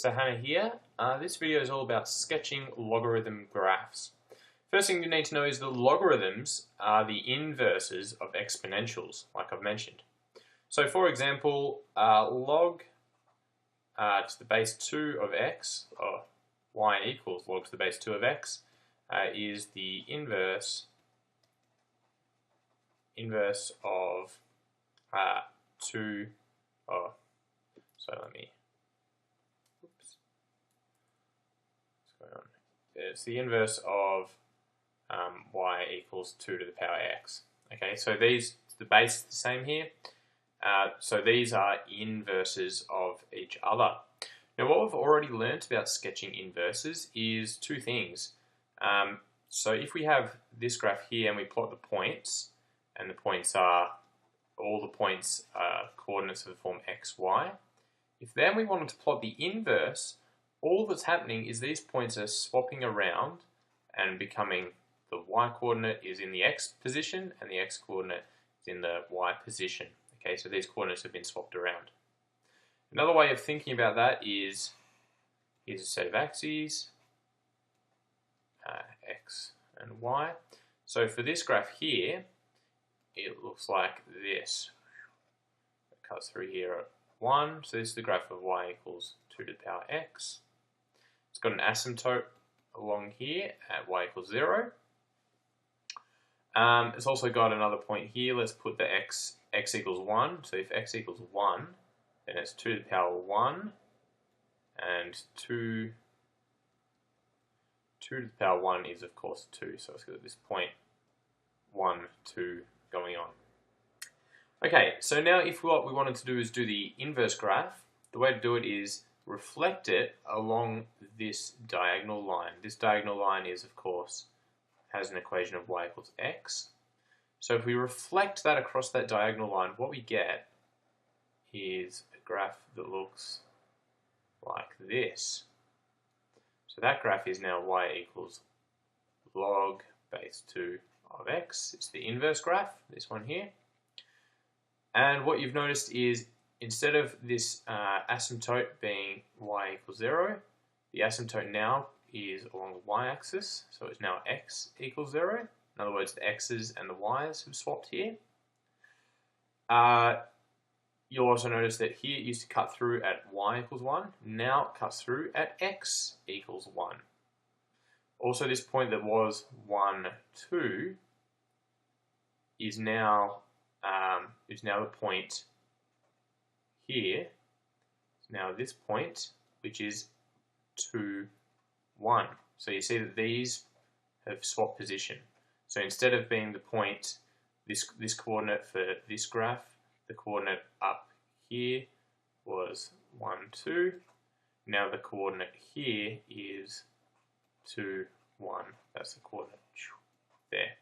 Mr. Hannah here. This video is all about sketching logarithm graphs. First thing you need to know is that logarithms are the inverses of exponentials, like I've mentioned. So for example, log to the base 2 of x, or y equals log to the base 2 of x, is the inverse of 2, it's the inverse of y equals 2 to the power x. Okay, so the base is the same here. So these are inverses of each other. Now what we've already learnt about sketching inverses is two things. So if we have this graph here and we plot the points, and the points are, all the points are coordinates of the form x, y. If then we wanted to plot the inverse, all that's happening is these points are swapping around and becoming the y coordinate is in the x position and the x coordinate is in the y position. Okay, so these coordinates have been swapped around. Another way of thinking about that is, here's a set of axes, x and y. So for this graph here, it looks like this. It cuts through here at 1, so this is the graph of y equals 2 to the power x. It's got an asymptote along here at y equals 0. It's also got another point here. Let's put the x equals 1. So if x equals 1, then it's 2 to the power 1, and 2 to the power 1 is of course 2. So it's got this point 1, 2 going on. Okay, so now if what we wanted to do is do the inverse graph, the way to do it is reflect it along this diagonal line. This diagonal line is, of course, has an equation of y equals x. So if we reflect that across that diagonal line, what we get is a graph that looks like this. So that graph is now y equals log base 2 of x. It's the inverse graph, this one here. And what you've noticed is instead of this asymptote being y equals 0, the asymptote now is along the y-axis, so it's now x equals 0. In other words, the x's and the y's have swapped here. You'll also notice that here it used to cut through at y equals 1, now it cuts through at x equals 1. Also, this point that was 1, 2 is now the point here. It's now this point, which is 2, 1. So you see that these have swapped position. So instead of being the point, this coordinate for this graph, the coordinate up here was 1, 2. Now the coordinate here is 2, 1. That's the coordinate there.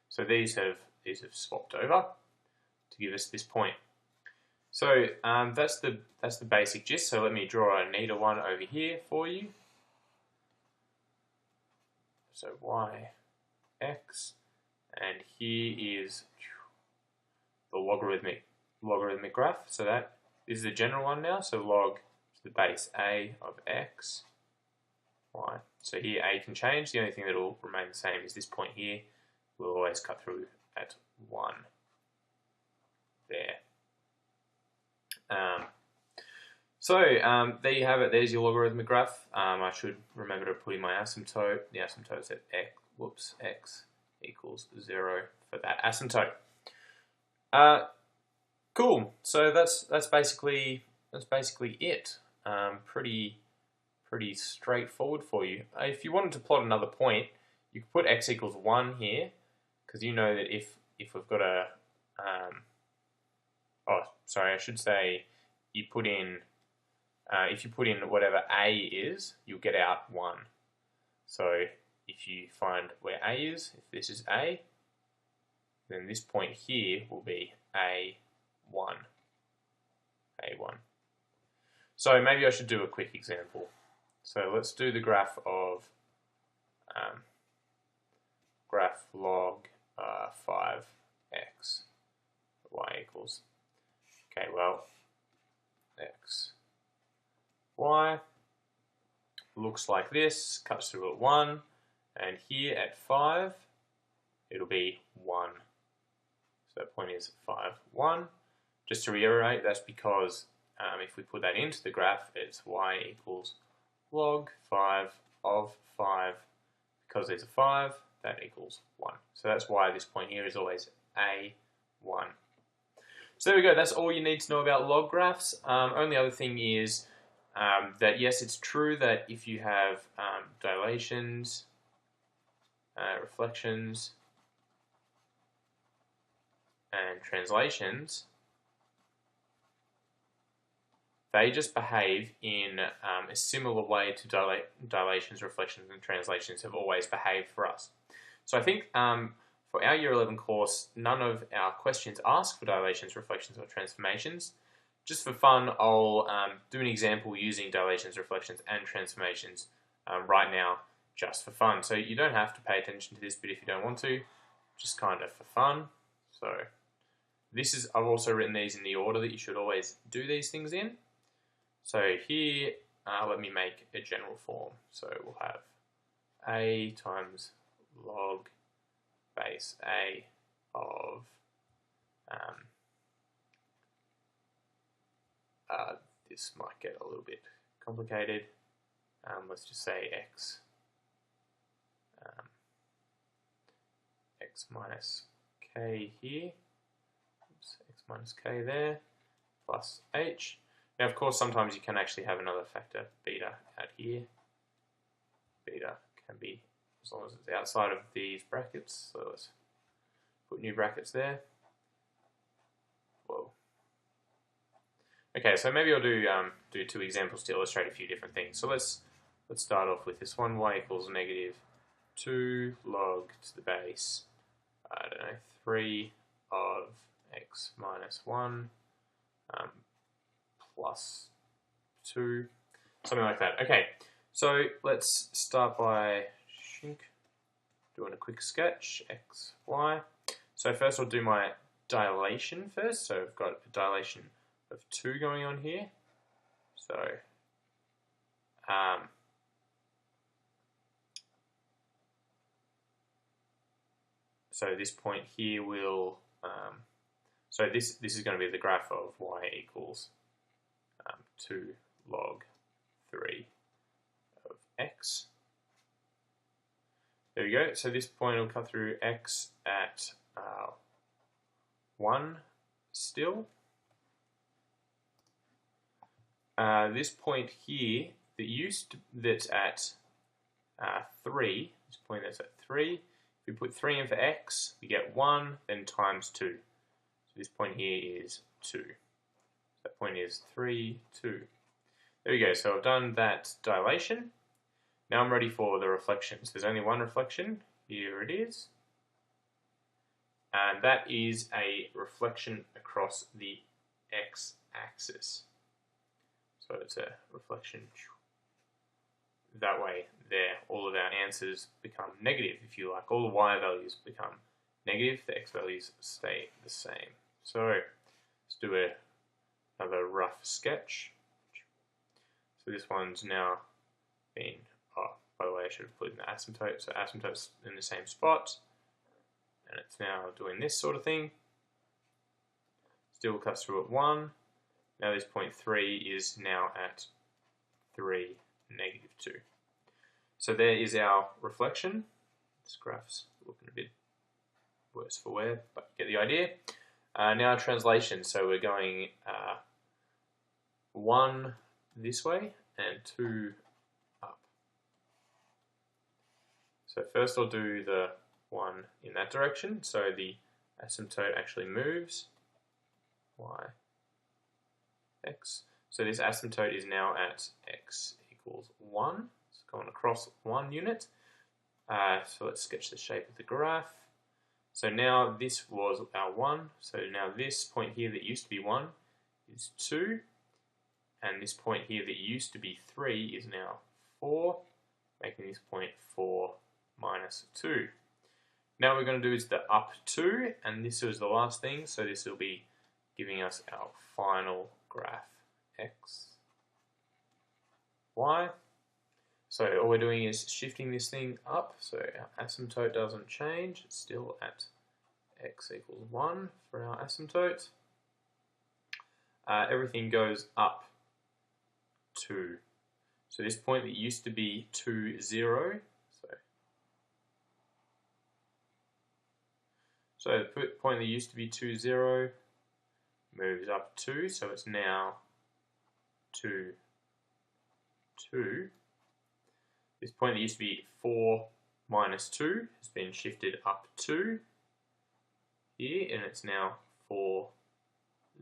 So these have swapped over to give us this point. So that's the basic gist. So let me draw a neater one over here for you. So y, x, and here is the logarithmic graph. So this is the general one now. So log to the base a of x, y. So here a can change. The only thing that will remain the same is this point here. We'll always cut through at 1 there. There you have it. There's your logarithmic graph. I should remember to put in my asymptote. The asymptote is at x equals 0 for that asymptote. Cool. So that's basically it. Pretty straightforward for you. If you wanted to plot another point, you could put x equals 1 here, because you know that if we've got a I should say you put in if you put in whatever a is, you'll get out 1. So if you find where a is, if this is a, then this point here will be a1. So maybe I should do a quick example. So let's do the graph of graph log 5x y equals. Okay, well, x, y, looks like this, cuts through at 1, and here at 5, it'll be 1. So that point is 5, 1. Just to reiterate, that's because if we put that into the graph, it's y equals log 5 of 5. Because there's a 5, that equals 1. So that's why this point here is always A1. So there we go, that's all you need to know about log graphs. Only other thing is that yes, it's true that if you have dilations, reflections, and translations, they just behave in a similar way to dilations, reflections, and translations have always behaved for us. So I think for our Year 11 course, none of our questions ask for dilations, reflections, or transformations. Just for fun, I'll do an example using dilations, reflections, and transformations right now, just for fun. So you don't have to pay attention to this bit if you don't want to, just kind of for fun. So I've also written these in the order that you should always do these things in. So here, let me make a general form. So we'll have A times log base A of this might get a little bit complicated. Let's just say x minus k here. Oops, x minus k there, plus h. Now, of course, sometimes you can actually have another factor, beta, out here. Beta can be, as long as it's outside of these brackets. So let's put new brackets there. Whoa. Okay, so maybe I'll do 2 examples to illustrate a few different things. So let's start off with this one, y equals negative 2 log to the base, I don't know, 3 of x minus 1 plus 2, something like that. Okay, so let's start by doing a quick sketch, x, y. So first I'll do my dilation first. So I've got a dilation of 2 going on here. So this point here will, so this is going to be the graph of y equals 2 log 3 of x. There we go. So this point will cut through x at 1 still. This point here that's at 3. This point that's at 3. If we put 3 in for x, we get 1, then times 2. So this point here is 2. That point is 3, 2. There we go. So I've done that dilation. Now I'm ready for the reflections. There's only one reflection. Here it is. And that is a reflection across the x-axis. So it's a reflection that way there. All of our answers become negative, if you like. All the y values become negative. The x values stay the same. So let's do another rough sketch. So this one's now been, oh, by the way, I should have put in the asymptote. So asymptote's in the same spot. And it's now doing this sort of thing. Still cuts through at 1. Now this point 3 is now at 3, negative 2. So there is our reflection. This graph's looking a bit worse for wear, but you get the idea. Now translation. So we're going 1 this way and 2 up. So first I'll do the 1 in that direction. So the asymptote actually moves. Y, x. So this asymptote is now at x equals 1. It's going across 1 unit. So let's sketch the shape of the graph. So now this was our 1. So now this point here that used to be 1 is 2. And this point here that used to be 3 is now 4, making this point 4 minus 2. Now what we're going to do is the up 2, and this is the last thing, so this will be giving us our final graph, x, y. So all we're doing is shifting this thing up, so our asymptote doesn't change, it's still at x equals 1 for our asymptote. Everything goes up 2. So this point that used to be 2, 0, so the point that used to be 2, 0 moves up 2, so it's now 2, 2. This point that used to be 4 minus 2 has been shifted up 2 here, and it's now 4,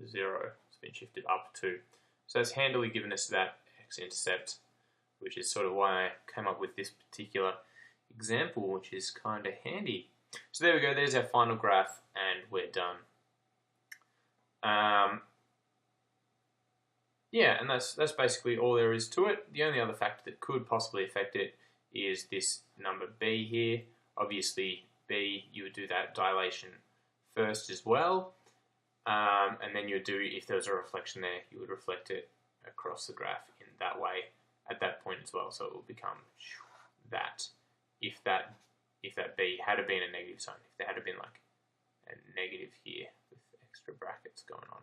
0. It's been shifted up 2. So that's handily given us that x-intercept, which is sort of why I came up with this particular example, which is kind of handy. So there we go, there's our final graph, and we're done. Yeah, and that's basically all there is to it. The only other factor that could possibly affect it is this number b here. Obviously, b, you would do that dilation first as well, and then you would do, if there was a reflection there, you would reflect it across the graph in that way at that point as well. So it will become that if that b had been a negative sign, if there had been like a negative here with extra brackets going on.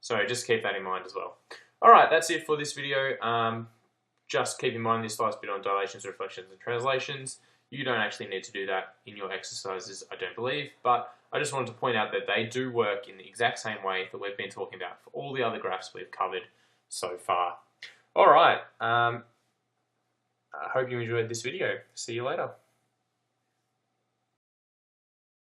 So just keep that in mind as well. Alright, that's it for this video. Just keep in mind this last bit on dilations, reflections, and translations. You don't actually need to do that in your exercises, I don't believe, but I just wanted to point out that they do work in the exact same way that we've been talking about for all the other graphs we've covered so far. Alright, I hope you enjoyed this video. See you later.